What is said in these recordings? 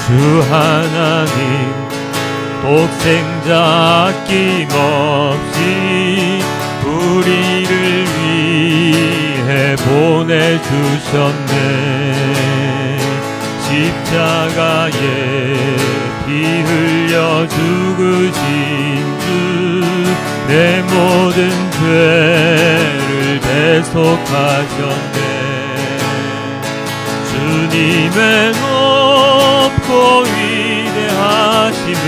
주 하나님 독생자 아낌없이 우리를 위해 보내주셨네. 십자가에 피 흘려 죽으신 주 내 모든 죄를 대속하셨네. 주님의 높고 위대하심을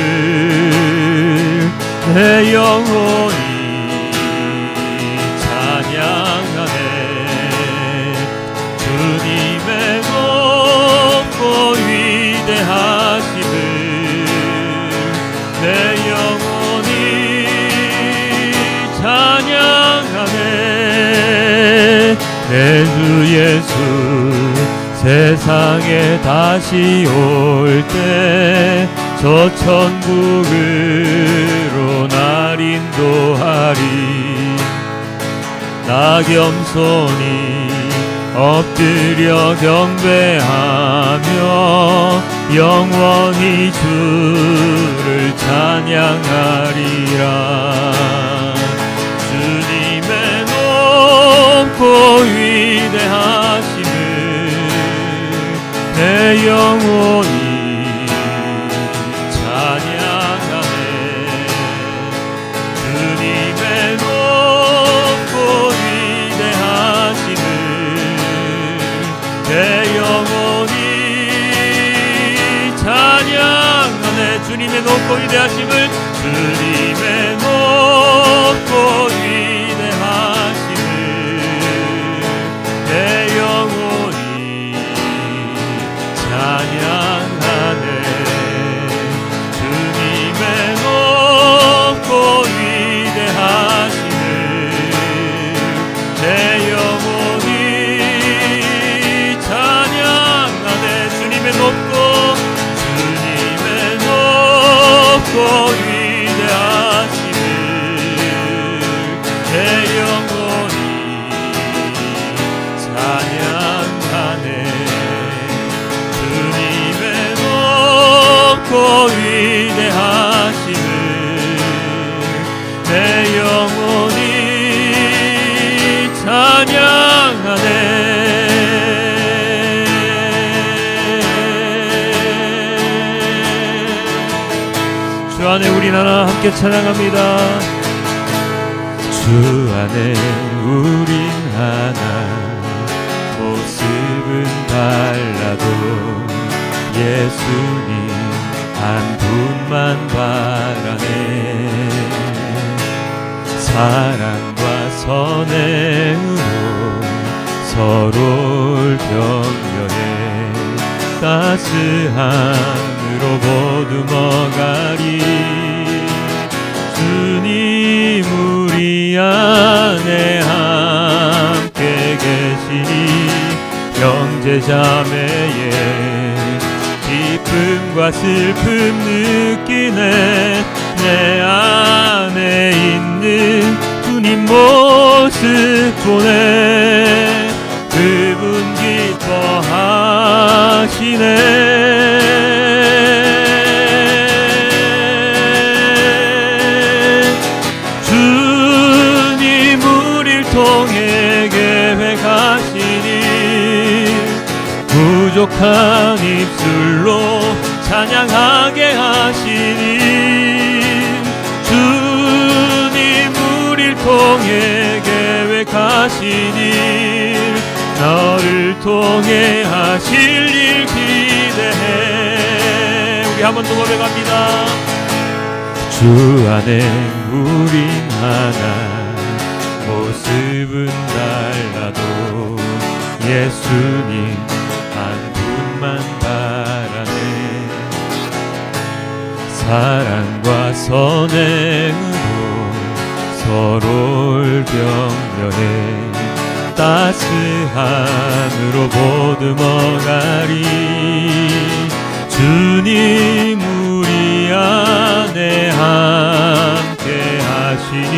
내 영혼이 찬양하네. 주님의 높고 위대하심을 내 영혼이 찬양하네. 내 주 예수 세상에 다시 올 때 저 천국으로 날 인도하리. 나 겸손히 엎드려 경배하며 영원히 주를 찬양하리라. 주님의 높고 위대하심을 내 영혼이 찬양하네. 주님의 높고 위대하심을 내 영혼이 찬양하네. 주님의 높고 위대하심을 주님의 높고 위대하심을 내 영혼이 찬양하네. 주님의 높고 위대하심을 내 영혼이 찬양하네. 주님의 높고 위대하심을 내 영혼이 찬양하네. 주님의 높고 위대하심을 내 영혼이 찬양하네. 주 안에 우린 하나 함께 찬양합니다. 주 안에 우린 하나 모습은 달라도 예수님 한 분만 바라네. 사랑과 선행으로 서로를 격려해 따스함으로 보듬어가리. 주님 우리 안에 함께 계시니 형제자매의 기쁨과 슬픔 느끼네. 내 안에 있는 주님 모습 보네. 그분 기뻐하시네. 주님 우릴 통해 계획하시니 부족한 입술로 찬양하게 하시니. 주님 우릴 통해 계획하시니 너를 통해 하실 일 기대해. 우리 한 번 더 고백합니다. 주 안에 우린 하나 모습은 달라도 예수님 한 분만 바라네. 사랑과 선행으로 서로를 격려해 따스함으로 보듬어가리. 주님 우리 안에 함께 하시니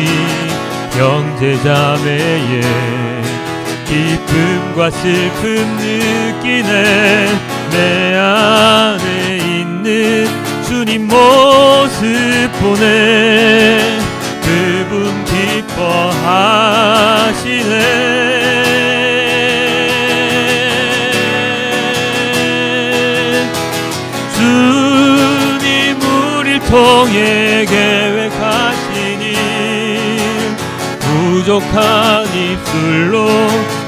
형제자매의 기쁨과 슬픔 느끼네. 내 안에 있는 주님 모습 보내 그분 기뻐하시네. 주님 우릴 통해 계획하시니 부족한 입술로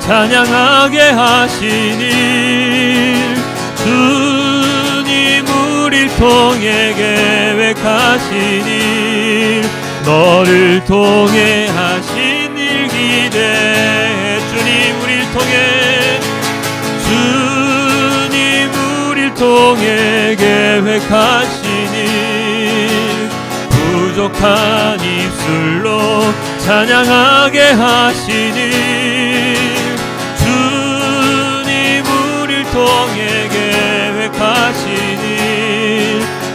찬양하게 하시니 주님 우릴 통해 계획하시니 너를 통해 하신 일 기대해. 주님 우릴 통해 주님 우릴 통해 계획하시니 부족한 입술로 찬양하게 하시니 주님 우릴 통해 계획하시니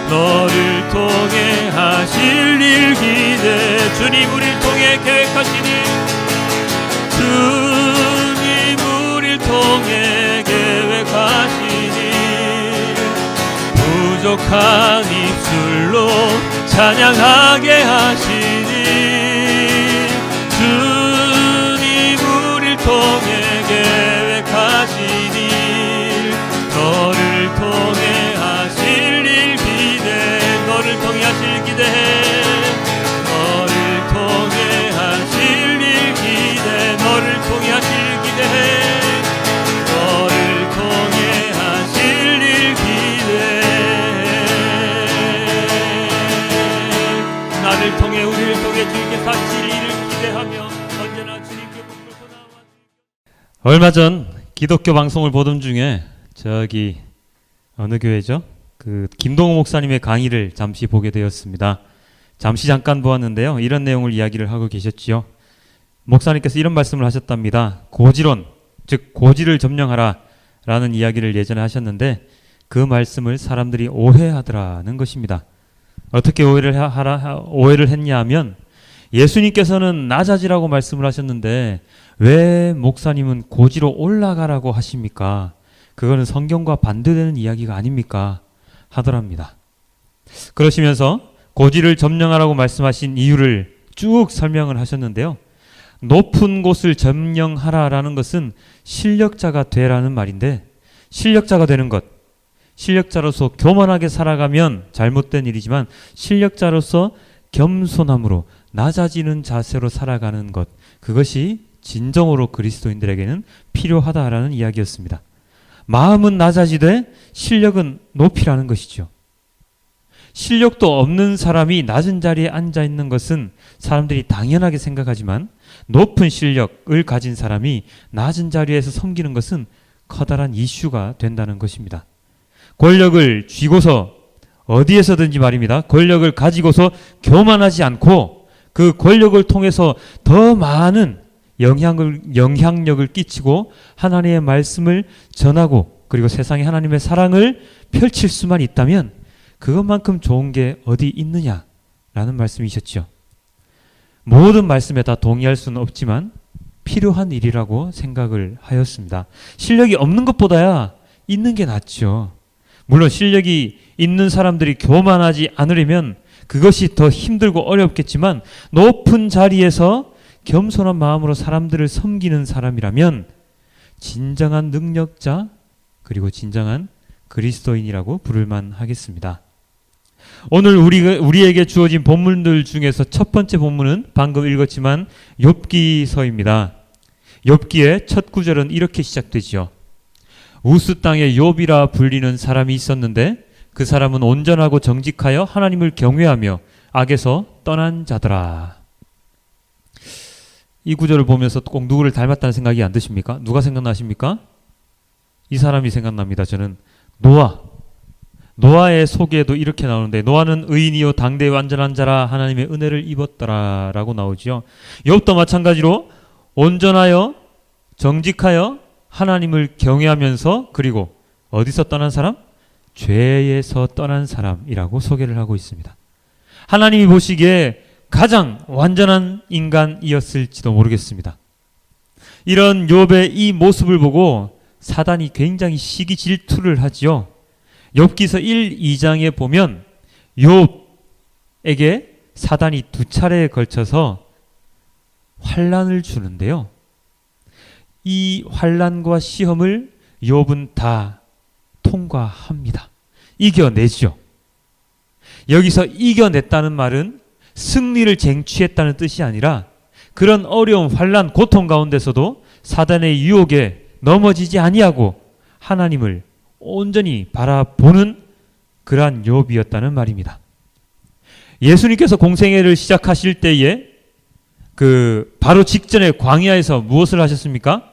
너를 통해 하실 일 기대. 주님 우릴 통해 계획하시니 주님 우릴 통해 계획하시니 부족한 입술로 찬양하게 하시니 주님 우릴 통해 계획하시니 너를 통해 하실 일 기대. 너를 통해 하실 기대해. 너를 통해 하실 일 기대. 너를 통해 하실 기대해. 너를 통해 하실 일 기대해. 나를 통해 우리를 통해 주님께서 하실 일을 기대하며 언제나 주님께 붙들고 나와. 얼마 전 기독교 방송을 보던 중에 저기 어느 교회죠? 그 김동호 목사님의 강의를 잠시 보게 되었습니다. 잠깐 보았는데요. 이런 내용을 이야기를 하고 계셨지요. 목사님께서 이런 말씀을 하셨답니다. 고지론, 즉 고지를 점령하라 라는 이야기를 예전에 하셨는데 그 말씀을 사람들이 오해하더라는 것입니다. 어떻게 오해를 했냐 하면 예수님께서는 낮아지라고 말씀을 하셨는데 왜 목사님은 고지로 올라가라고 하십니까? 그거는 성경과 반대되는 이야기가 아닙니까? 하더랍니다. 그러시면서 고지를 점령하라고 말씀하신 이유를 쭉 설명을 하셨는데요. 높은 곳을 점령하라라는 것은 실력자가 되라는 말인데 실력자가 되는 것, 실력자로서 교만하게 살아가면 잘못된 일이지만 실력자로서 겸손함으로 낮아지는 자세로 살아가는 것, 그것이 진정으로 그리스도인들에게는 필요하다라는 이야기였습니다. 마음은 낮아지되 실력은 높이라는 것이죠. 실력도 없는 사람이 낮은 자리에 앉아 있는 것은 사람들이 당연하게 생각하지만 높은 실력을 가진 사람이 낮은 자리에서 섬기는 것은 커다란 이슈가 된다는 것입니다. 권력을 쥐고서 어디에서든지 말입니다. 권력을 가지고서 교만하지 않고 그 권력을 통해서 더 많은 영향력을 끼치고 하나님의 말씀을 전하고 그리고 세상에 하나님의 사랑을 펼칠 수만 있다면 그것만큼 좋은 게 어디 있느냐라는 말씀이셨죠. 모든 말씀에 다 동의할 수는 없지만 필요한 일이라고 생각을 하였습니다. 실력이 없는 것보다야 있는 게 낫죠. 물론 실력이 있는 사람들이 교만하지 않으려면 그것이 더 힘들고 어렵겠지만 높은 자리에서 겸손한 마음으로 사람들을 섬기는 사람이라면 진정한 능력자 그리고 진정한 그리스도인이라고 부를만 하겠습니다. 오늘 우리에게 주어진 본문들 중에서 첫 번째 본문은 방금 읽었지만 욥기서입니다. 욥기의 첫 구절은 이렇게 시작되지요. 우스 땅에 욥이라 불리는 사람이 있었는데 그 사람은 온전하고 정직하여 하나님을 경외하며 악에서 떠난 자더라. 이 구절을 보면서 꼭 누구를 닮았다는 생각이 안 드십니까? 누가 생각나십니까? 이 사람이 생각납니다. 저는 노아의 소개에도 이렇게 나오는데 노아는 의인이요 당대의 완전한 자라 하나님의 은혜를 입었더라 라고 나오지요. 욥도 마찬가지로 온전하여 정직하여 하나님을 경외하면서 그리고 어디서 떠난 사람? 죄에서 떠난 사람이라고 소개를 하고 있습니다. 하나님이 보시기에 가장 완전한 인간이었을지도 모르겠습니다. 이런 욥의 이 모습을 보고 사단이 굉장히 시기 질투를 하지요. 욥기서 1, 2장에 보면 욥에게 사단이 두 차례에 걸쳐서 환난을 주는데요. 이 환난과 시험을 욥은 다 통과합니다. 이겨내죠. 여기서 이겨냈다는 말은 승리를 쟁취했다는 뜻이 아니라 그런 어려움, 환난, 고통 가운데서도 사단의 유혹에 넘어지지 아니하고 하나님을 온전히 바라보는 그러한 욥이었다는 말입니다. 예수님께서 공생애를 시작하실 때에 바로 직전에 광야에서 무엇을 하셨습니까?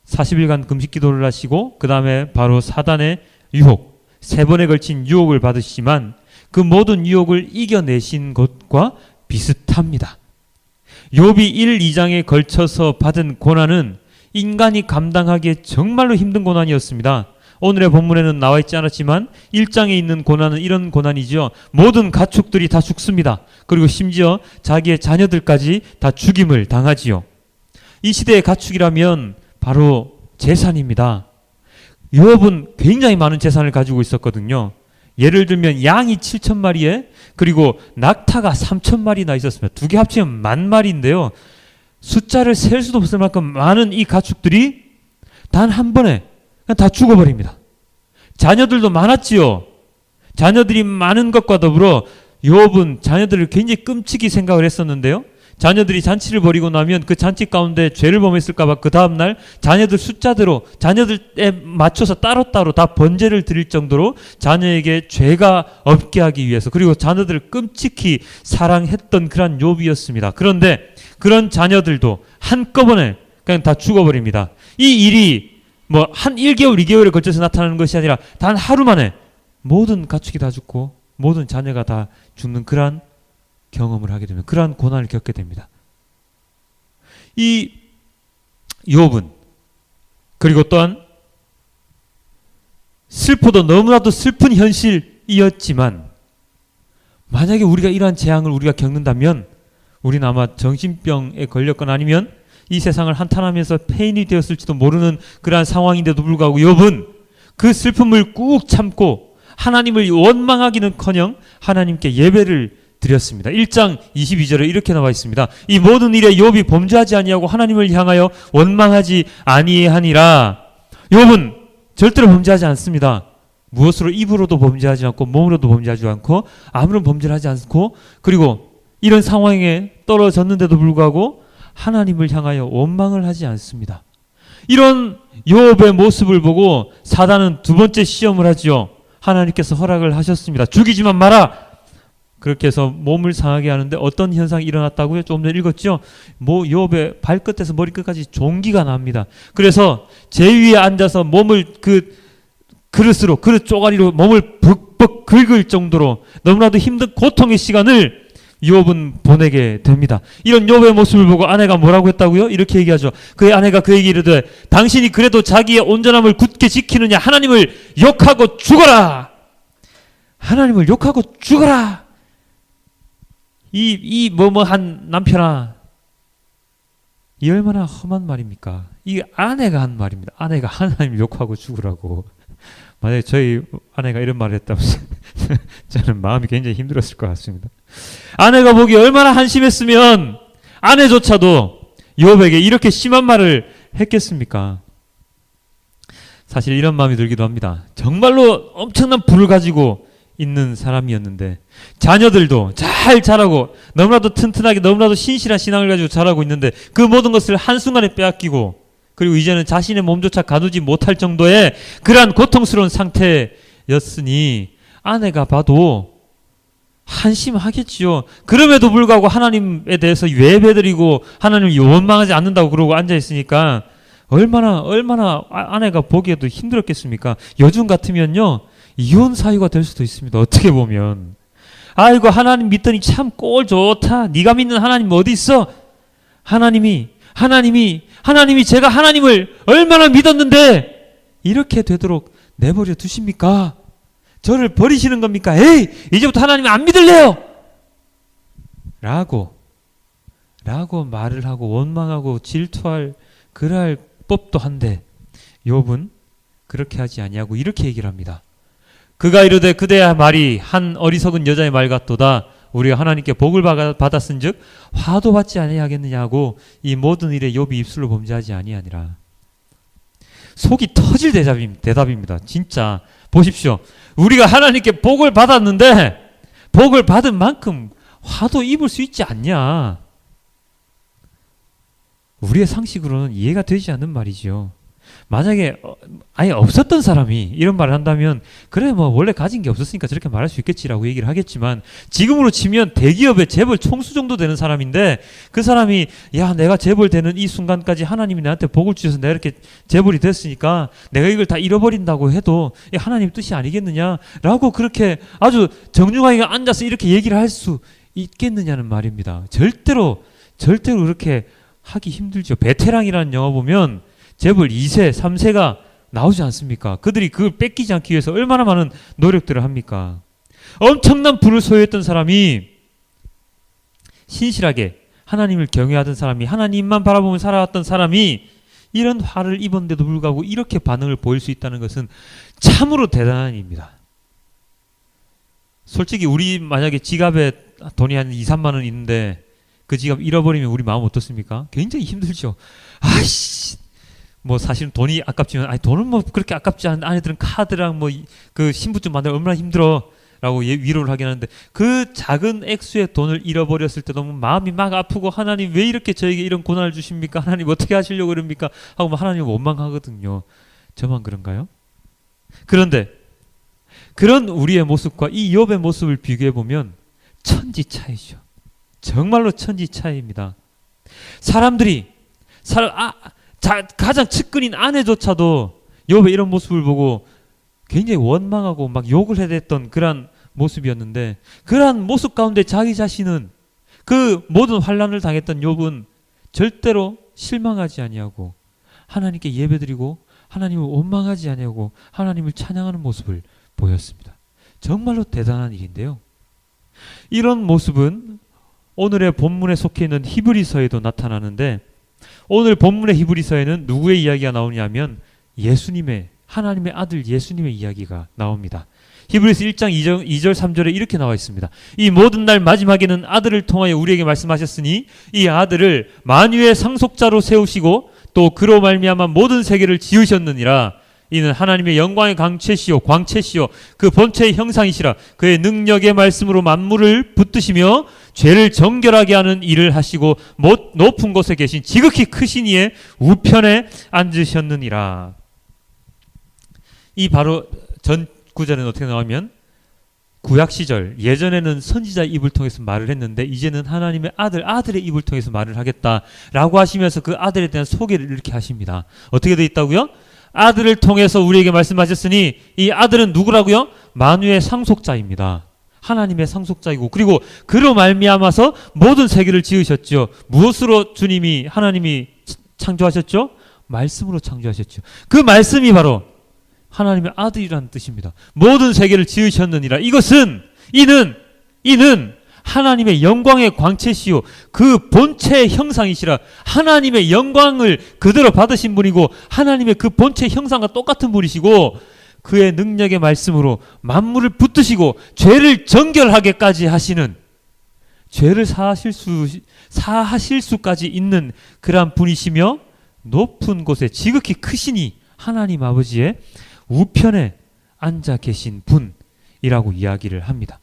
40일간 금식 기도를 하시고 그 다음에 바로 사단의 유혹, 3번에 걸친 유혹을 받으시지만 그 모든 유혹을 이겨내신 것과 비슷합니다. 욥이 1, 2장에 걸쳐서 받은 고난은 인간이 감당하기에 정말로 힘든 고난이었습니다. 오늘의 본문에는 나와 있지 않았지만 1장에 있는 고난은 이런 고난이죠. 모든 가축들이 다 죽습니다. 그리고 심지어 자기의 자녀들까지 다 죽임을 당하지요. 이 시대의 가축이라면 바로 재산입니다. 욥은 굉장히 많은 재산을 가지고 있었거든요. 예를 들면 양이 7,000마리에 그리고 낙타가 3,000마리나 있었습니다. 두 개 합치면 10,000마리인데요. 숫자를 셀 수도 없을 만큼 많은 이 가축들이 단 한 번에 그냥 다 죽어버립니다. 자녀들도 많았지요. 자녀들이 많은 것과 더불어 욥은 자녀들을 굉장히 끔찍이 생각을 했었는데요. 자녀들이 잔치를 벌이고 나면 그 잔치 가운데 죄를 범했을까봐 그 다음날 자녀들 숫자대로 자녀들에 맞춰서 따로따로 다 번제를 드릴 정도로 자녀에게 죄가 없게 하기 위해서 그리고 자녀들을 끔찍히 사랑했던 그런 욥이었습니다. 그런데 그런 자녀들도 한꺼번에 그냥 다 죽어버립니다. 이 일이 한 1개월, 2개월에 걸쳐서 나타나는 것이 아니라 단 하루 만에 모든 가축이 다 죽고 모든 자녀가 다 죽는 그러한 경험을 하게 되면 그러한 고난을 겪게 됩니다. 이 욥은 그리고 또한 슬프도 너무나도 슬픈 현실이었지만 만약에 우리가 이러한 재앙을 우리가 겪는다면 우리는 아마 정신병에 걸렸거나 아니면 이 세상을 한탄하면서 폐인이 되었을지도 모르는 그러한 상황인데도 불구하고 욥은 그 슬픔을 꾹 참고 하나님을 원망하기는커녕 하나님께 예배를 드렸습니다. 1장 22절에 이렇게 나와 있습니다. 이 모든 일에 욥이 범죄하지 아니하고 하나님을 향하여 원망하지 아니하니라. 욥은 절대로 범죄하지 않습니다. 무엇으로 입으로도 범죄하지 않고 몸으로도 범죄하지 않고 아무런 범죄를 하지 않고 그리고 이런 상황에 떨어졌는데도 불구하고 하나님을 향하여 원망을 하지 않습니다. 이런 욥의 모습을 보고 사단은 두 번째 시험을 하지요. 하나님께서 허락을 하셨습니다. 죽이지만 마라. 그렇게 해서 몸을 상하게 하는데 어떤 현상이 일어났다고요? 조금 전에 읽었죠? 욥의 발끝에서 머리끝까지 종기가 납니다. 그래서 제 위에 앉아서 몸을 그릇 쪼가리로 몸을 벅벅 긁을 정도로 너무나도 힘든 고통의 시간을 욥은 보내게 됩니다. 이런 욥의 모습을 보고 아내가 뭐라고 했다고요? 이렇게 얘기하죠. 그의 아내가 그에게 이르되 당신이 그래도 자기의 온전함을 굳게 지키느냐 하나님을 욕하고 죽어라. 하나님을 욕하고 죽어라. 이 뭐뭐한 남편아, 이 얼마나 험한 말입니까? 이 아내가 한 말입니다. 아내가 하나님 욕하고 죽으라고. 만약에 저희 아내가 이런 말을 했다면 저는 마음이 굉장히 힘들었을 것 같습니다. 아내가 보기에 얼마나 한심했으면 아내조차도 욥에게 이렇게 심한 말을 했겠습니까? 사실 이런 마음이 들기도 합니다. 정말로 엄청난 부를 가지고 있는 사람이었는데 자녀들도 잘 자라고 너무나도 튼튼하게 너무나도 신실한 신앙을 가지고 자라고 있는데 그 모든 것을 한순간에 빼앗기고 그리고 이제는 자신의 몸조차 가두지 못할 정도의 그러한 고통스러운 상태였으니 아내가 봐도 한심하겠지요. 그럼에도 불구하고 하나님에 대해서 예배드리고 하나님을 원망하지 않는다고 그러고 앉아있으니까 얼마나 아내가 보기에도 힘들었겠습니까? 요즘 같으면요 이혼 사유가 될 수도 있습니다. 어떻게 보면 아이고 하나님 믿더니 참 꼴 좋다. 네가 믿는 하나님 어디 있어? 하나님이 제가 하나님을 얼마나 믿었는데 이렇게 되도록 내버려 두십니까? 저를 버리시는 겁니까? 에이 이제부터 하나님 안 믿을래요 라고 말을 하고 원망하고 질투할 그럴 법도 한데 욥은 그렇게 하지 아니하고 이렇게 얘기를 합니다. 그가 이르되 그대의 말이 한 어리석은 여자의 말 같도다. 우리가 하나님께 복을 받았은즉 화도 받지 아니하겠느냐고 이 모든 일에 욥이 입술로 범죄하지 아니하니라. 속이 터질 대답입니다. 진짜 보십시오. 우리가 하나님께 복을 받았는데 복을 받은 만큼 화도 입을 수 있지 않냐. 우리의 상식으로는 이해가 되지 않는 말이지요. 만약에 아예 없었던 사람이 이런 말을 한다면 그래 뭐 원래 가진 게 없었으니까 저렇게 말할 수 있겠지라고 얘기를 하겠지만, 지금으로 치면 대기업의 재벌 총수 정도 되는 사람인데 그 사람이 야 내가 재벌 되는 이 순간까지 하나님이 나한테 복을 주셔서 내가 이렇게 재벌이 됐으니까 내가 이걸 다 잃어버린다고 해도 하나님 뜻이 아니겠느냐라고 그렇게 아주 정중하게 앉아서 이렇게 얘기를 할 수 있겠느냐는 말입니다. 절대로 그렇게 하기 힘들죠. 베테랑이라는 영화 보면 재벌 2세, 3세가 나오지 않습니까? 그들이 그걸 뺏기지 않기 위해서 얼마나 많은 노력들을 합니까? 엄청난 부를 소유했던 사람이, 신실하게 하나님을 경외하던 사람이, 하나님만 바라보며 살아왔던 사람이 이런 화를 입었는데도 불구하고 이렇게 반응을 보일 수 있다는 것은 참으로 대단한 일입니다. 솔직히 우리 만약에 지갑에 돈이 한 2, 3만 원 있는데 그 지갑 잃어버리면 우리 마음 어떻습니까? 굉장히 힘들죠. 아이씨, 뭐 사실은 돈이 아깝지만, 아니 돈은 뭐 그렇게 아깝지 않은, 아내들은 카드랑 뭐 그 신분증 만들어 얼마나 힘들어라고 위로를 하긴 하는데, 그 작은 액수의 돈을 잃어버렸을 때 너무 마음이 막 아프고, 하나님 왜 이렇게 저에게 이런 고난을 주십니까? 하나님 어떻게 하시려고 그럽니까? 하고 막 하나님 원망하거든요. 저만 그런가요? 그런데 그런 우리의 모습과 이 욥의 모습을 비교해 보면 천지 차이죠. 정말로 천지 차이입니다. 사람들이 가장 측근인 아내조차도 욥의 이런 모습을 보고 굉장히 원망하고 막 욕을 해댔던 그러한 모습이었는데, 그러한 모습 가운데 자기 자신은, 그 모든 환난을 당했던 욥은 절대로 실망하지 아니하고 하나님께 예배드리고 하나님을 원망하지 아니하고 하나님을 찬양하는 모습을 보였습니다. 정말로 대단한 일인데요. 이런 모습은 오늘의 본문에 속해 있는 히브리서에도 나타나는데, 오늘 본문의 히브리서에는 누구의 이야기가 나오냐면 예수님의, 하나님의 아들 예수님의 이야기가 나옵니다. 히브리서 1장 2절 3절에 이렇게 나와 있습니다. 이 모든 날 마지막에는 아들을 통하여 우리에게 말씀하셨으니 이 아들을 만유의 상속자로 세우시고 또 그로 말미암아 모든 세계를 지으셨느니라. 이는 하나님의 영광의 광채시요 그 본체의 형상이시라. 그의 능력의 말씀으로 만물을 붙드시며 죄를 정결하게 하는 일을 하시고 높은 곳에 계신 지극히 크신 이의 우편에 앉으셨느니라. 이 바로 전 구절은 어떻게 나오면, 구약 시절 예전에는 선지자 입을 통해서 말을 했는데 이제는 하나님의 아들의 입을 통해서 말을 하겠다라고 하시면서 그 아들에 대한 소개를 이렇게 하십니다. 어떻게 되어 있다고요? 아들을 통해서 우리에게 말씀하셨으니 이 아들은 누구라고요? 만유의 상속자입니다. 하나님의 상속자이고, 그리고 그로 말미암아서 모든 세계를 지으셨죠. 무엇으로 하나님이 창조하셨죠? 말씀으로 창조하셨죠. 그 말씀이 바로 하나님의 아들이라는 뜻입니다. 모든 세계를 지으셨느니라. 이는 하나님의 영광의 광채시요 그 본체의 형상이시라. 하나님의 영광을 그대로 받으신 분이고 하나님의 그 본체의 형상과 똑같은 분이시고, 그의 능력의 말씀으로 만물을 붙드시고 죄를 정결하게까지 하시는, 죄를 사하실 수까지 있는 그러한 분이시며 높은 곳에 지극히 크시니 하나님 아버지의 우편에 앉아 계신 분이라고 이야기를 합니다.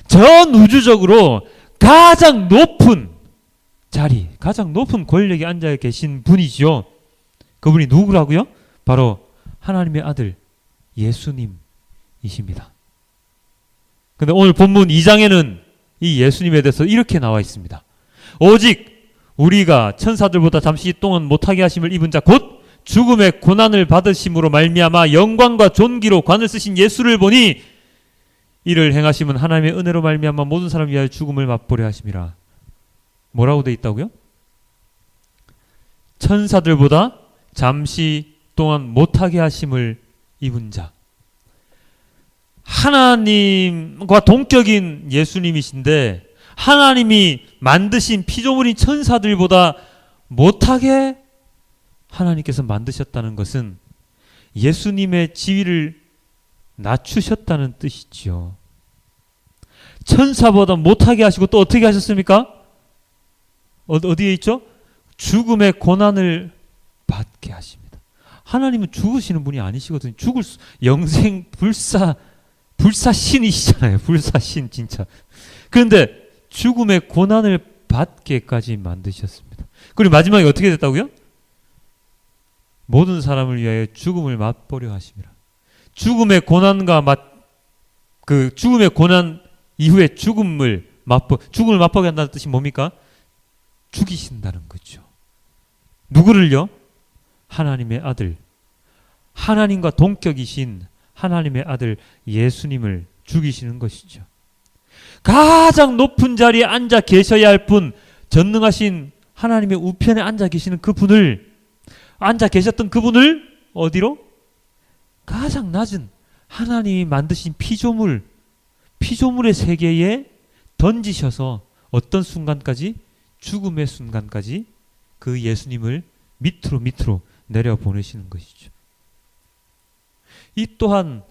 전 우주적으로 가장 높은 자리, 가장 높은 권력에 앉아 계신 분이죠. 그분이 누구라고요? 바로 하나님의 아들 예수님이십니다. 근데 오늘 본문 2장에는 이 예수님에 대해서 이렇게 나와 있습니다. 오직 우리가 천사들보다 잠시 동안 못하게 하심을 입은 자 곧 죽음의 고난을 받으심으로 말미암아 영광과 존귀로 관을 쓰신 예수를 보니 이를 행하심은 하나님의 은혜로 말미암아 모든 사람을 위하여 죽음을 맛보려 하심이라. 뭐라고 돼 있다고요? 천사들보다 잠시 동안 못하게 하심을 입은 자. 하나님과 동격인 예수님이신데 하나님이 만드신 피조물인 천사들보다 못하게 하나님께서 만드셨다는 것은 예수님의 지위를 낮추셨다는 뜻이지요. 천사보다 못하게 하시고 또 어떻게 하셨습니까? 어디에 있죠? 죽음의 고난을 받게 하십니다. 하나님은 죽으시는 분이 아니시거든요. 영생 불사신이시잖아요. 불사신 진짜. 그런데 죽음의 고난을 받게까지 만드셨습니다. 그리고 마지막에 어떻게 됐다고요? 모든 사람을 위하여 죽음을 맛보려 하심이라. 죽음의 고난과 죽음의 고난 이후에 죽음을 맛보게 한다는 뜻이 뭡니까? 죽이신다는 거죠. 누구를요? 하나님의 아들, 하나님과 동격이신 하나님의 아들 예수님을 죽이시는 것이죠. 가장 높은 자리에 앉아 계셔야 할 분, 전능하신 하나님의 우편에 앉아 계시는 앉아 계셨던 그분을 어디로? 가장 낮은 하나님이 만드신 피조물의 세계에 던지셔서 어떤 순간까지? 죽음의 순간까지 그 예수님을 밑으로 내려보내시는 것이죠. 이 또한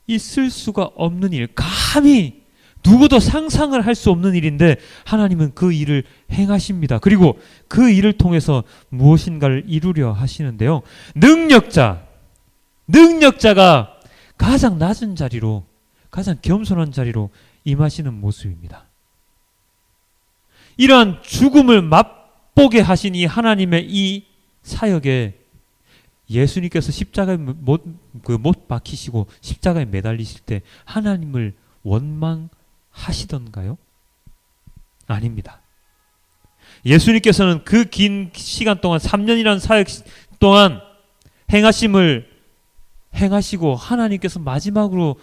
있을 수가 없는 일, 감히 누구도 상상을 할 수 없는 일인데 하나님은 그 일을 행하십니다. 그리고 그 일을 통해서 무엇인가를 이루려 하시는데요. 능력자가 가장 낮은 자리로, 가장 겸손한 자리로 임하시는 모습입니다. 이러한 죽음을 맛보게 하신 이 하나님의 이 사역에 예수님께서 십자가에 못 박히시고 십자가에 매달리실 때 하나님을 원망하시던가요? 아닙니다. 예수님께서는 그 긴 시간 동안 3년이라는 사역 동안 행하시고 하나님께서 마지막으로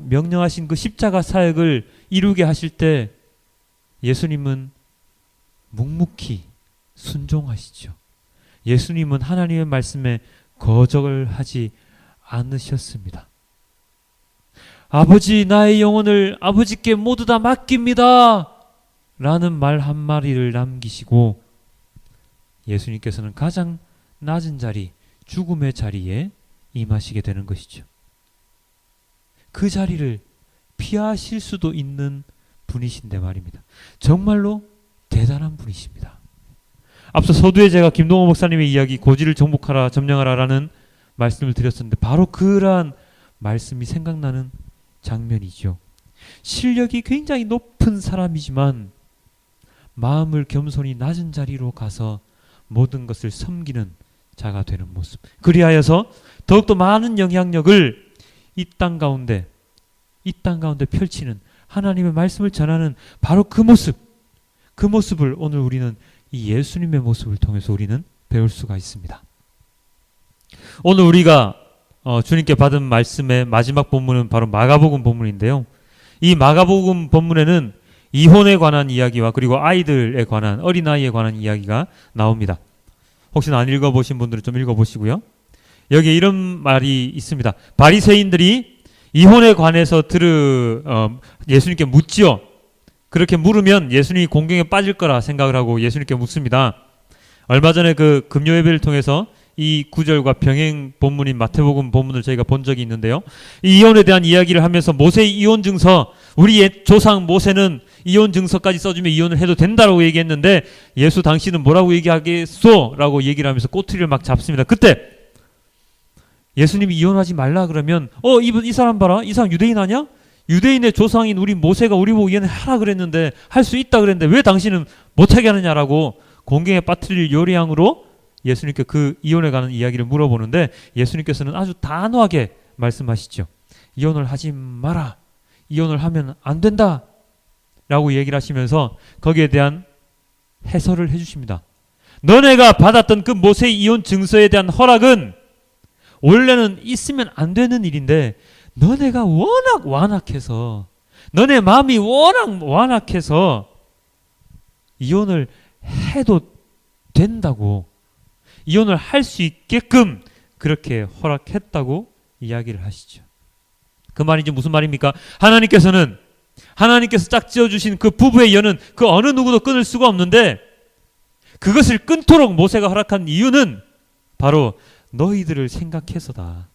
명령하신 그 십자가 사역을 이루게 하실 때 예수님은 묵묵히 순종하시죠. 예수님은 하나님의 말씀에 거절을 하지 않으셨습니다. 아버지, 나의 영혼을 아버지께 모두 다 맡깁니다 라는 말 한마디를 남기시고 예수님께서는 가장 낮은 자리, 죽음의 자리에 임하시게 되는 것이죠. 그 자리를 피하실 수도 있는 분이신데 말입니다. 정말로 대단한 분이십니다. 앞서 서두에 제가 김동호 목사님의 이야기 고지를 정복하라 점령하라라는 말씀을 드렸었는데 바로 그러한 말씀이 생각나는 장면이죠. 실력이 굉장히 높은 사람이지만 마음을 겸손히 낮은 자리로 가서 모든 것을 섬기는 자가 되는 모습. 그리하여서 더욱더 많은 영향력을 이 땅 가운데 펼치는 하나님의 말씀을 전하는 바로 그 모습을 오늘 우리는 이 예수님의 모습을 통해서 우리는 배울 수가 있습니다. 오늘 우리가 주님께 받은 말씀의 마지막 본문은 바로 마가복음 본문인데요. 이 마가복음 본문에는 이혼에 관한 이야기와 그리고 아이들에 관한, 어린아이에 관한 이야기가 나옵니다. 혹시나 안 읽어보신 분들은 좀 읽어보시고요. 여기에 이런 말이 있습니다. 바리새인들이 이혼에 관해서 예수님께 묻지요. 그렇게 물으면 예수님이 공경에 빠질 거라 생각을 하고 예수님께 묻습니다. 얼마 전에 그 금요 예배를 통해서 이 구절과 병행 본문인 마태복음 본문을 저희가 본 적이 있는데요. 이 이혼에 대한 이야기를 하면서 모세의 이혼 증서, 우리 옛 조상 모세는 이혼 증서까지 써주면 이혼을 해도 된다라고 얘기했는데 예수 당신은 뭐라고 얘기하겠소? 라고 얘기를 하면서 꼬투리를 막 잡습니다. 그때 예수님이 이혼하지 말라 그러면 이 사람 봐라. 이 사람 유대인 아니야? 유대인의 조상인 우리 모세가 우리 보고 이혼하라 그랬는데 할 수 있다 그랬는데 왜 당신은 못하게 하느냐라고 공경에 빠뜨릴 요리양으로 예수님께 그 이혼에 관한 이야기를 물어보는데 예수님께서는 아주 단호하게 말씀하시죠. 이혼을 하지 마라. 이혼을 하면 안 된다. 라고 얘기를 하시면서 거기에 대한 해설을 해주십니다. 너네가 받았던 그 모세의 이혼 증서에 대한 허락은 원래는 있으면 안 되는 일인데 너네가 워낙 완악해서 너네 마음이 워낙 완악해서 이혼을 해도 된다고 이혼을 할 수 있게끔 그렇게 허락했다고 이야기를 하시죠. 그 말이 이제 무슨 말입니까? 하나님께서 짝지어 주신 그 부부의 연은 그 어느 누구도 끊을 수가 없는데 그것을 끊도록 모세가 허락한 이유는 바로 너희들을 생각해서다.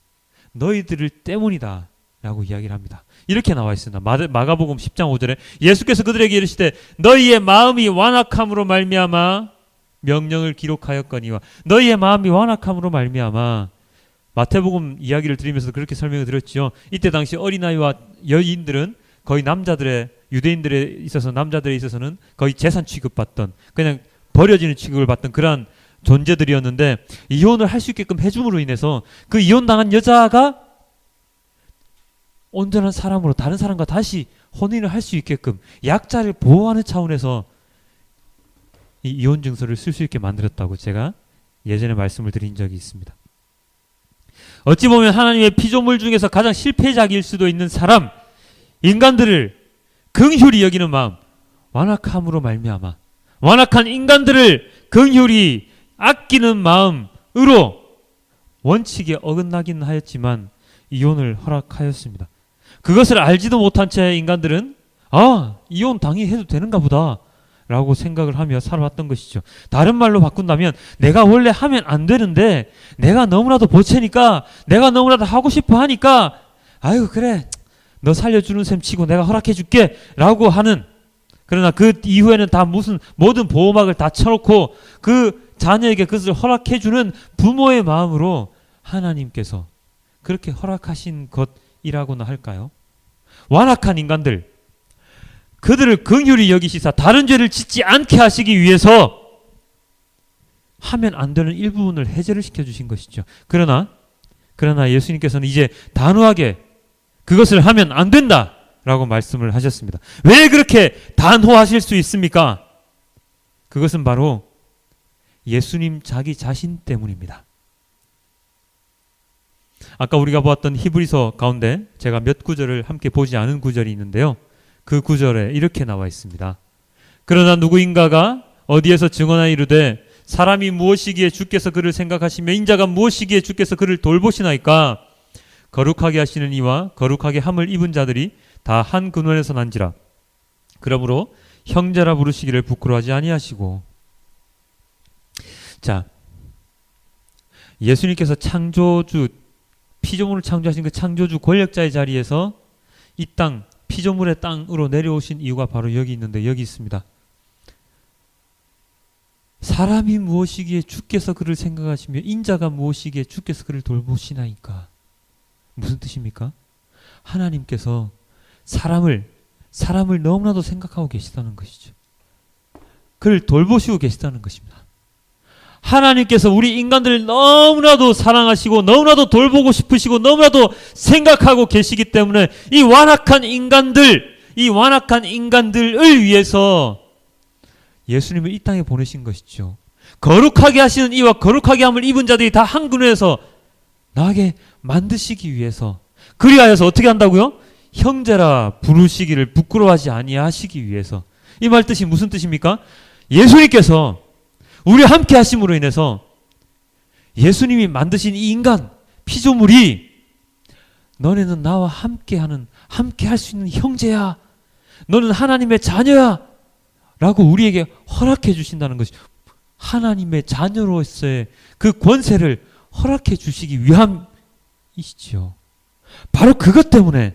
너희들을 때문이다. 라고 이야기를 합니다. 이렇게 나와 있습니다. 마가복음 10장 5절에 예수께서 그들에게 이르시되 너희의 마음이 완악함으로 말미암아 명령을 기록하였거니와 너희의 마음이 완악함으로 말미암아. 마태복음 이야기를 드리면서 그렇게 설명을 드렸죠. 이때 당시 어린아이와 여인들은 거의 남자들의 유대인들에 있어서 남자들에 있어서는 거의 재산 취급받던 그냥 버려지는 취급을 받던 그러한 존재들이었는데 이혼을 할 수 있게끔 해줌으로 인해서 그 이혼당한 여자가 온전한 사람으로 다른 사람과 다시 혼인을 할 수 있게끔 약자를 보호하는 차원에서 이 이혼 증서를 쓸 수 있게 만들었다고 제가 예전에 말씀을 드린 적이 있습니다. 어찌 보면 하나님의 피조물 중에서 가장 실패작일 수도 있는 사람, 인간들을 긍휼히 여기는 마음, 완악함으로 말미암아 완악한 인간들을 긍휼히 아끼는 마음으로 원칙에 어긋나긴 하였지만 이혼을 허락하였습니다. 그것을 알지도 못한 채 인간들은 이혼 당연히 해도 되는가 보다 라고 생각을 하며 살아왔던 것이죠. 다른 말로 바꾼다면 내가 원래 하면 안 되는데 내가 너무나도 보채니까 내가 너무나도 하고 싶어 하니까 아유 그래 너 살려주는 셈 치고 내가 허락해 줄게 라고 하는, 그러나 그 이후에는 다 모든 보호막을 다 쳐놓고 그 자녀에게 그것을 허락해 주는 부모의 마음으로 하나님께서 그렇게 허락하신 것이라고나 할까요? 완악한 인간들, 그들을 긍휼히 여기시사 다른 죄를 짓지 않게 하시기 위해서 하면 안 되는 일부분을 해제를 시켜주신 것이죠. 그러나 예수님께서는 이제 단호하게 그것을 하면 안 된다 라고 말씀을 하셨습니다. 왜 그렇게 단호하실 수 있습니까? 그것은 바로 예수님 자기 자신 때문입니다. 아까 우리가 보았던 히브리서 가운데 제가 몇 구절을 함께 보지 않은 구절이 있는데요. 그 구절에 이렇게 나와 있습니다. 그러나 누구인가가 어디에서 증언하여 이르되 사람이 무엇이기에 주께서 그를 생각하시며 인자가 무엇이기에 주께서 그를 돌보시나이까. 거룩하게 하시는 이와 거룩하게 함을 입은 자들이 다 한 근원에서 난지라. 그러므로 형제라 부르시기를 부끄러워하지 아니하시고. 자, 예수님께서 창조주, 피조물을 창조하신 그 창조주 권력자의 자리에서 이 땅, 피조물의 땅으로 내려오신 이유가 바로 여기 있는데, 여기 있습니다. 사람이 무엇이기에 주께서 그를 생각하시며 인자가 무엇이기에 주께서 그를 돌보시나이까. 무슨 뜻입니까? 하나님께서 사람을 너무나도 생각하고 계시다는 것이죠. 그를 돌보시고 계시다는 것입니다. 하나님께서 우리 인간들을 너무나도 사랑하시고 너무나도 돌보고 싶으시고 너무나도 생각하고 계시기 때문에 이 완악한 인간들을 위해서 예수님을 이 땅에 보내신 것이죠. 거룩하게 하시는 이와 거룩하게 함을 입은 자들이 다 한 근원에서 나게 만드시기 위해서, 그리하여서 어떻게 한다고요? 형제라 부르시기를 부끄러워하지 아니하시기 위해서. 이 말 뜻이 무슨 뜻입니까? 예수님께서 우리 함께 하심으로 인해서 예수님이 만드신 이 인간 피조물이 너네는 나와 함께 할 수 있는 형제야, 너는 하나님의 자녀야 라고 우리에게 허락해 주신다는 것이죠. 하나님의 자녀로서의 그 권세를 허락해 주시기 위함이시죠. 바로 그것 때문에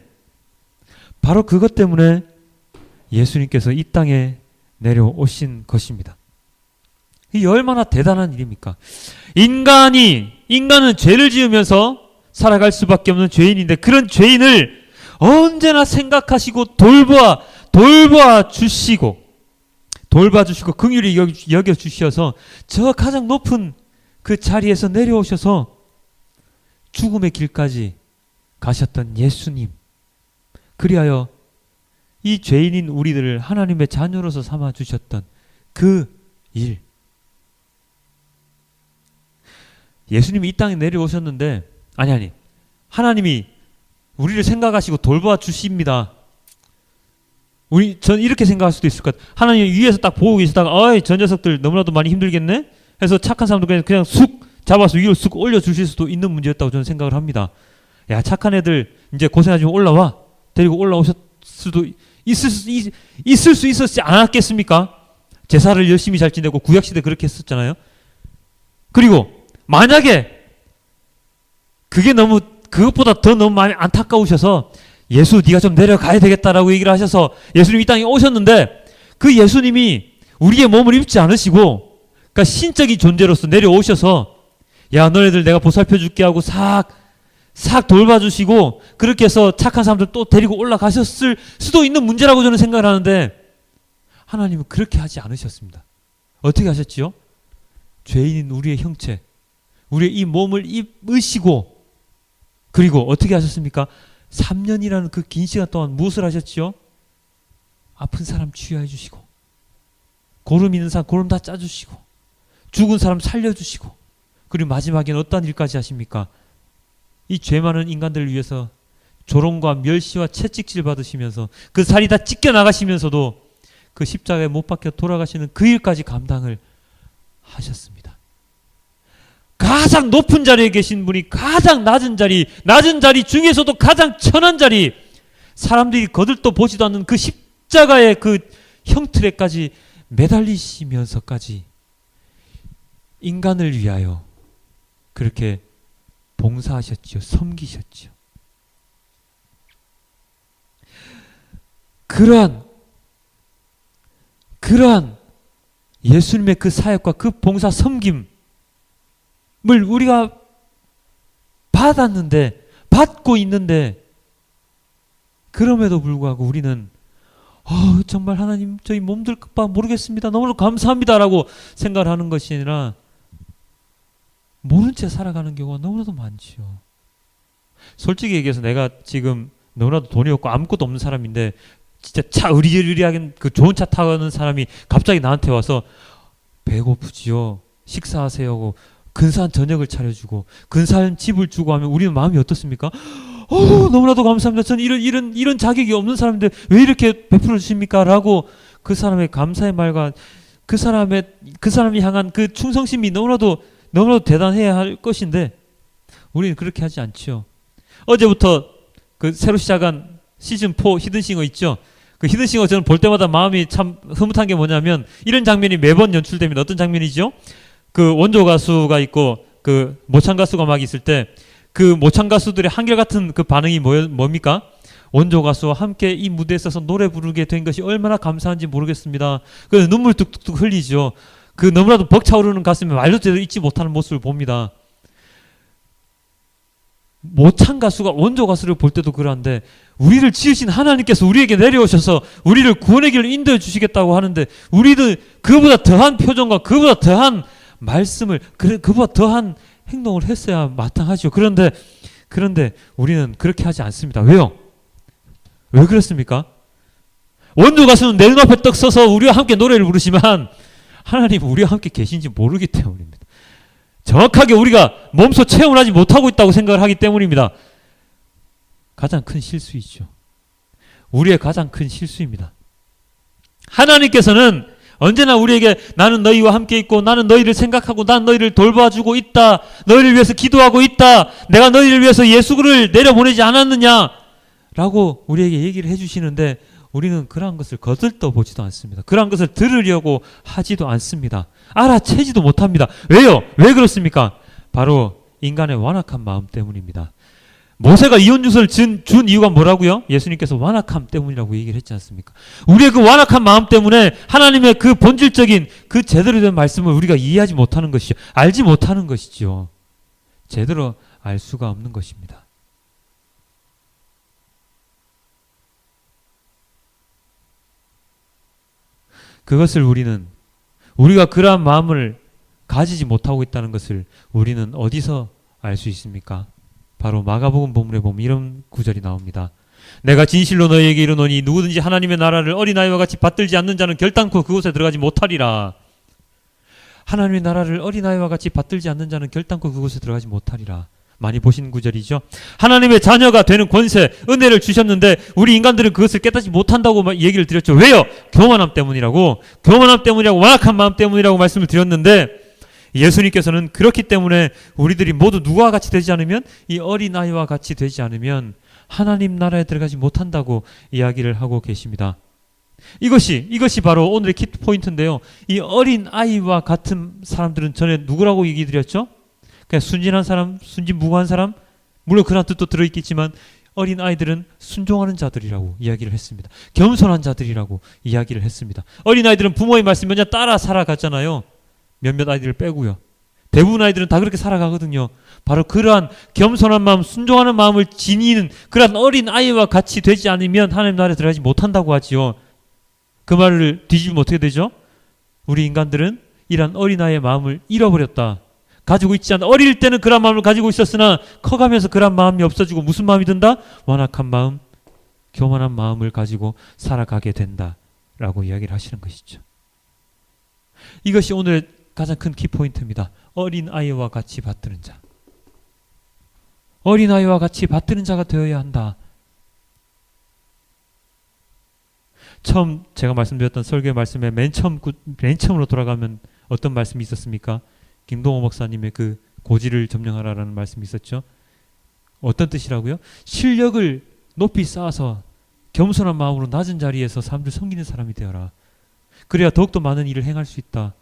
예수님께서 이 땅에 내려오신 것입니다. 이게 얼마나 대단한 일입니까? 인간은 죄를 지으면서 살아갈 수밖에 없는 죄인인데, 그런 죄인을 언제나 생각하시고 돌봐주시고 긍휼히 여겨주셔서 저 가장 높은 그 자리에서 내려오셔서 죽음의 길까지 가셨던 예수님, 그리하여 이 죄인인 우리들을 하나님의 자녀로서 삼아주셨던 그 일, 예수님이 이 땅에 내려오셨는데, 하나님이 우리를 생각하시고 돌봐 주십니다. 전 이렇게 생각할 수도 있을 것 같아요. 하나님이 위에서 딱 보고 계시다가 저 녀석들 너무나도 많이 힘들겠네 해서 착한 사람들 그냥 쑥 잡아서 위로 쑥 올려주실 수도 있는 문제였다고 저는 생각을 합니다. 야, 착한 애들 이제 고생하지 마, 올라와. 데리고 올라오실 수도 있을 수 있었지 않았겠습니까? 제사를 열심히 잘 지내고 구약시대 그렇게 했었잖아요. 그리고 만약에 그게 그것보다 더 너무 많이 안타까우셔서 예수 네가 좀 내려가야 되겠다라고 얘기를 하셔서 예수님이 이 땅에 오셨는데 그 예수님이 우리의 몸을 입지 않으시고 그러니까 신적인 존재로서 내려오셔서 야 너네들 내가 보살펴 줄게 하고 싹 돌봐주시고 그렇게 해서 착한 사람들 또 데리고 올라가셨을 수도 있는 문제라고 저는 생각을 하는데 하나님은 그렇게 하지 않으셨습니다. 어떻게 하셨지요? 죄인인 우리의 형체, 우리의 이 몸을 입으시고 그리고 어떻게 하셨습니까? 3년이라는 그 긴 시간 동안 무엇을 하셨지요? 아픈 사람 치유해 주시고 고름 있는 사람 고름 다 짜주시고 죽은 사람 살려주시고 그리고 마지막에는 어떤 일까지 하십니까? 이 죄 많은 인간들을 위해서 조롱과 멸시와 채찍질 받으시면서 그 살이 다 찢겨 나가시면서도 그 십자가에 못 박혀 돌아가시는 그 일까지 감당을 하셨습니다. 가장 높은 자리에 계신 분이 가장 낮은 자리 중에서도 가장 천한 자리, 사람들이 거들떠 보지도 않는 그 십자가의 그 형틀에까지 매달리시면서까지 인간을 위하여 그렇게 봉사하셨지요. 섬기셨지요. 그러한 예수님의 그 사역과 그 봉사 섬김을 우리가 받고 있는데 그럼에도 불구하고 우리는 정말 하나님 저희 몸들 바 모르겠습니다. 너무나 감사합니다라고 생각을 하는 것이 아니라 모른 채 살아가는 경우가 너무나도 많지요. 솔직히 얘기해서 내가 지금 너무나도 돈이 없고 아무것도 없는 사람인데 진짜 차 의리의리하게 그 좋은 차 타는 사람이 갑자기 나한테 와서 배고프지요. 식사하세요 하고 근사한 저녁을 차려주고 근사한 집을 주고 하면 우리는 마음이 어떻습니까? 너무나도 감사합니다. 저는 이런 자격이 없는 사람인데 왜 이렇게 베풀어 주십니까? 라고 그 사람의 감사의 말과 그 사람이 향한 그 충성심이 너무나도 대단해야 할 것인데 우리는 그렇게 하지 않죠. 어제부터 그 새로 시작한 시즌4 히든싱어 있죠. 그 히든싱어 저는 볼 때마다 마음이 참 흐뭇한 게 뭐냐면 이런 장면이 매번 연출됩니다. 어떤 장면이죠? 그 원조 가수가 있고 그 모창 가수가 막 있을 때 그 모창 가수들의 한결같은 그 반응이 뭡니까? 원조 가수와 함께 이 무대에 서서 노래 부르게 된 것이 얼마나 감사한지 모르겠습니다. 그래서 눈물 뚝뚝 흘리죠. 그 너무나도 벅차오르는 가슴에 말도 제대로 잊지 못하는 모습을 봅니다. 모창 가수가 원조 가수를 볼 때도 그러한데 우리를 지으신 하나님께서 우리에게 내려오셔서 우리를 구원의 길로 인도해 주시겠다고 하는데 우리도 그보다 더한 표정과 그보다 더한 말씀을 그보다 더한 행동을 했어야 마땅하죠. 그런데 우리는 그렇게 하지 않습니다. 왜요? 왜 그렇습니까? 원조 가수는 내 눈앞에 떡 서서 우리와 함께 노래를 부르지만 하나님은 우리와 함께 계신지 모르기 때문입니다. 정확하게 우리가 몸소 체험을 하지 못하고 있다고 생각을 하기 때문입니다. 가장 큰 실수이죠. 우리의 가장 큰 실수입니다. 하나님께서는 언제나 우리에게 나는 너희와 함께 있고 나는 너희를 생각하고 난 너희를 돌봐주고 있다. 너희를 위해서 기도하고 있다. 내가 너희를 위해서 예수를 내려보내지 않았느냐 라고 우리에게 얘기를 해주시는데 우리는 그러한 것을 거들떠 보지도 않습니다. 그러한 것을 들으려고 하지도 않습니다. 알아채지도 못합니다. 왜요? 왜 그렇습니까? 바로 인간의 완악한 마음 때문입니다. 모세가 이혼유서를 준 이유가 뭐라고요? 예수님께서 완악함 때문이라고 얘기를 했지 않습니까? 우리의 그 완악한 마음 때문에 하나님의 그 본질적인 그 제대로 된 말씀을 우리가 이해하지 못하는 것이죠. 알지 못하는 것이죠. 제대로 알 수가 없는 것입니다. 그것을 우리가 그러한 마음을 가지지 못하고 있다는 것을 우리는 어디서 알 수 있습니까? 바로 마가복음 본문에 보면 이런 구절이 나옵니다. 내가 진실로 너희에게 이르노니 누구든지 하나님의 나라를 어린아이와 같이 받들지 않는 자는 결단코 그곳에 들어가지 못하리라. 하나님의 나라를 어린아이와 같이 받들지 않는 자는 결단코 그곳에 들어가지 못하리라. 많이 보신 구절이죠. 하나님의 자녀가 되는 권세, 은혜를 주셨는데 우리 인간들은 그것을 깨닫지 못한다고 얘기를 드렸죠. 왜요? 교만함 때문이라고 완악한 마음 때문이라고 말씀을 드렸는데 예수님께서는 그렇기 때문에 우리들이 모두 누구와 같이 되지 않으면 이 어린아이와 같이 되지 않으면 하나님 나라에 들어가지 못한다고 이야기를 하고 계십니다. 이것이 바로 오늘의 키포인트인데요. 이 어린 아이와 같은 사람들은 전에 누구라고 얘기 드렸죠? 그냥 순진한 사람, 순진무구한 사람, 물론 그런 뜻도 들어있겠지만 어린 아이들은 순종하는 자들이라고 이야기를 했습니다. 겸손한 자들이라고 이야기를 했습니다. 어린 아이들은 부모의 말씀 먼저 따라 살아갔잖아요. 몇몇 아이들을 빼고요. 대부분 아이들은 다 그렇게 살아가거든요. 바로 그러한 겸손한 마음, 순종하는 마음을 지니는 그러한 어린 아이와 같이 되지 않으면 하나님 나라에 들어가지 못한다고 하지요. 그 말을 뒤집으면 어떻게 되죠? 우리 인간들은 이러한 어린아이의 마음을 잃어버렸다. 가지고 있지 않다. 어릴 때는 그런 마음을 가지고 있었으나 커가면서 그런 마음이 없어지고 무슨 마음이 든다? 완악한 마음, 교만한 마음을 가지고 살아가게 된다라고 이야기를 하시는 것이죠. 이것이 오늘의 가장 큰 키포인트입니다. 어린아이와 같이 받드는 자. 어린아이와 같이 받드는 자가 되어야 한다. 처음 제가 말씀드렸던 설교의 말씀에 맨 처음으로 돌아가면 어떤 말씀이 있었습니까? 김동호 목사님의 그 고지를 점령하라라는 말씀이 있었죠. 어떤 뜻이라고요? 실력을 높이 쌓아서 겸손한 마음으로 낮은 자리에서 사람들 섬기는 사람이 되어라. 그래야 더욱더 많은 일을 행할 수 있다.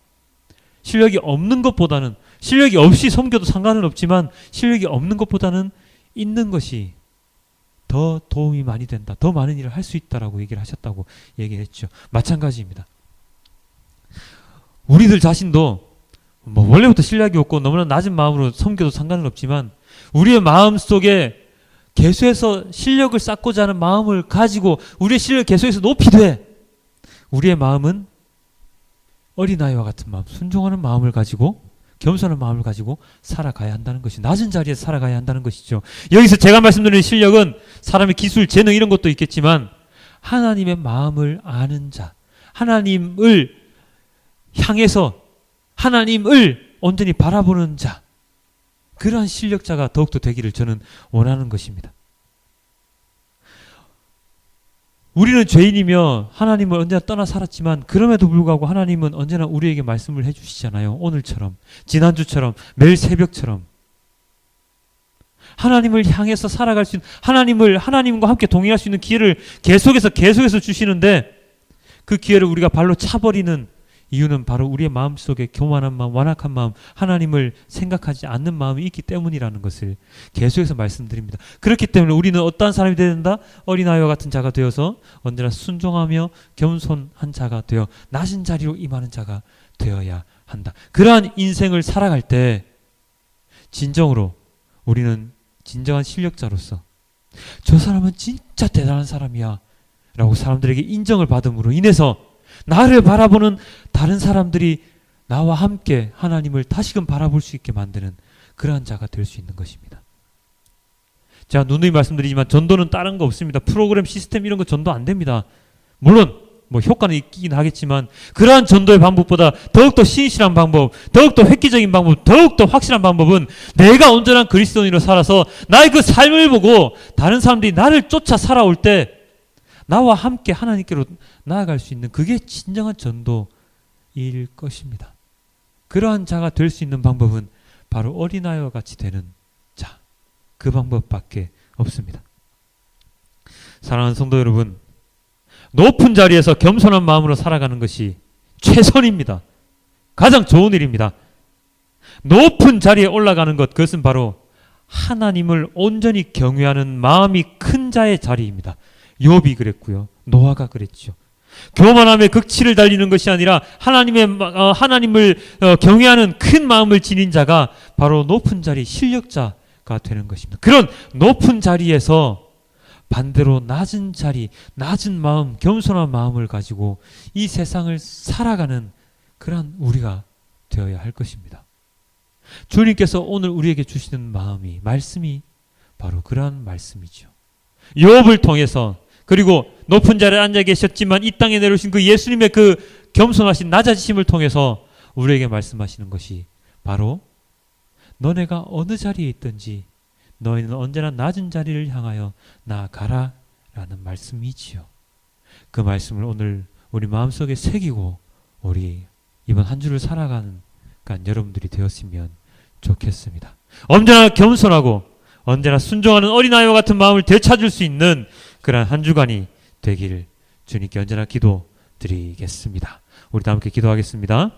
실력이 없는 것보다는, 실력이 없이 섬겨도 상관은 없지만 실력이 없는 것보다는 있는 것이 더 도움이 많이 된다. 더 많은 일을 할 수 있다라고 얘기를 하셨다고 얘기했죠. 마찬가지입니다. 우리들 자신도 원래부터 실력이 없고 너무나 낮은 마음으로 섬겨도 상관은 없지만 우리의 마음 속에 계속해서 실력을 쌓고자 하는 마음을 가지고 우리의 실력을 계속해서 높이되 우리의 마음은 어린아이와 같은 마음, 순종하는 마음을 가지고 겸손한 마음을 가지고 살아가야 한다는 것이, 낮은 자리에서 살아가야 한다는 것이죠. 여기서 제가 말씀드리는 실력은 사람의 기술, 재능 이런 것도 있겠지만 하나님의 마음을 아는 자, 하나님을 향해서 하나님을 온전히 바라보는 자, 그러한 실력자가 더욱더 되기를 저는 원하는 것입니다. 우리는 죄인이며 하나님을 언제나 떠나 살았지만 그럼에도 불구하고 하나님은 언제나 우리에게 말씀을 해주시잖아요. 오늘처럼, 지난주처럼, 매일 새벽처럼 하나님을 향해서 살아갈 수 있는, 하나님과 함께 동행할 수 있는 기회를 계속해서 주시는데 그 기회를 우리가 발로 차버리는 이유는 바로 우리의 마음속에 교만한 마음, 완악한 마음, 하나님을 생각하지 않는 마음이 있기 때문이라는 것을 계속해서 말씀드립니다. 그렇기 때문에 우리는 어떠한 사람이 되어야 된다? 어린아이와 같은 자가 되어서 언제나 순종하며 겸손한 자가 되어 낮은 자리로 임하는 자가 되어야 한다. 그러한 인생을 살아갈 때 진정으로 우리는 진정한 실력자로서 저 사람은 진짜 대단한 사람이야 라고 사람들에게 인정을 받음으로 인해서 나를 바라보는 다른 사람들이 나와 함께 하나님을 다시금 바라볼 수 있게 만드는 그러한 자가 될 수 있는 것입니다. 제가 누누이 말씀드리지만 전도는 다른 거 없습니다. 프로그램, 시스템 이런 거 전도 안 됩니다. 물론 효과는 있긴 하겠지만 그러한 전도의 방법보다 더욱더 신실한 방법, 더욱더 획기적인 방법, 더욱더 확실한 방법은 내가 온전한 그리스도인으로 살아서 나의 그 삶을 보고 다른 사람들이 나를 쫓아 살아올 때 나와 함께 하나님께로 나아갈 수 있는, 그게 진정한 전도일 것입니다. 그러한 자가 될 수 있는 방법은 바로 어린아이와 같이 되는 자, 그 방법밖에 없습니다. 사랑하는 성도 여러분, 높은 자리에서 겸손한 마음으로 살아가는 것이 최선입니다. 가장 좋은 일입니다. 높은 자리에 올라가는 것, 그것은 바로 하나님을 온전히 경외하는 마음이 큰 자의 자리입니다. 욥이 그랬고요. 노아가 그랬죠. 교만함의 극치를 달리는 것이 아니라 하나님을 경외하는 큰 마음을 지닌 자가 바로 높은 자리, 실력자가 되는 것입니다. 그런 높은 자리에서 반대로 낮은 자리, 낮은 마음, 겸손한 마음을 가지고 이 세상을 살아가는 그런 우리가 되어야 할 것입니다. 주님께서 오늘 우리에게 주시는 마음이, 말씀이 바로 그러한 말씀이죠. 욥을 통해서, 그리고 높은 자리에 앉아 계셨지만 이 땅에 내려오신 그 예수님의 그 겸손하신 낮아지심을 통해서 우리에게 말씀하시는 것이 바로 너네가 어느 자리에 있든지 너희는 언제나 낮은 자리를 향하여 나아가라 라는 말씀이지요. 그 말씀을 오늘 우리 마음속에 새기고 우리 이번 한 주를 살아가는 여러분들이 되었으면 좋겠습니다. 언제나 겸손하고 언제나 순종하는 어린아이와 같은 마음을 되찾을 수 있는 그러한 한 주간이 되기를 주님께 언제나 기도 드리겠습니다. 우리 다 함께 기도하겠습니다.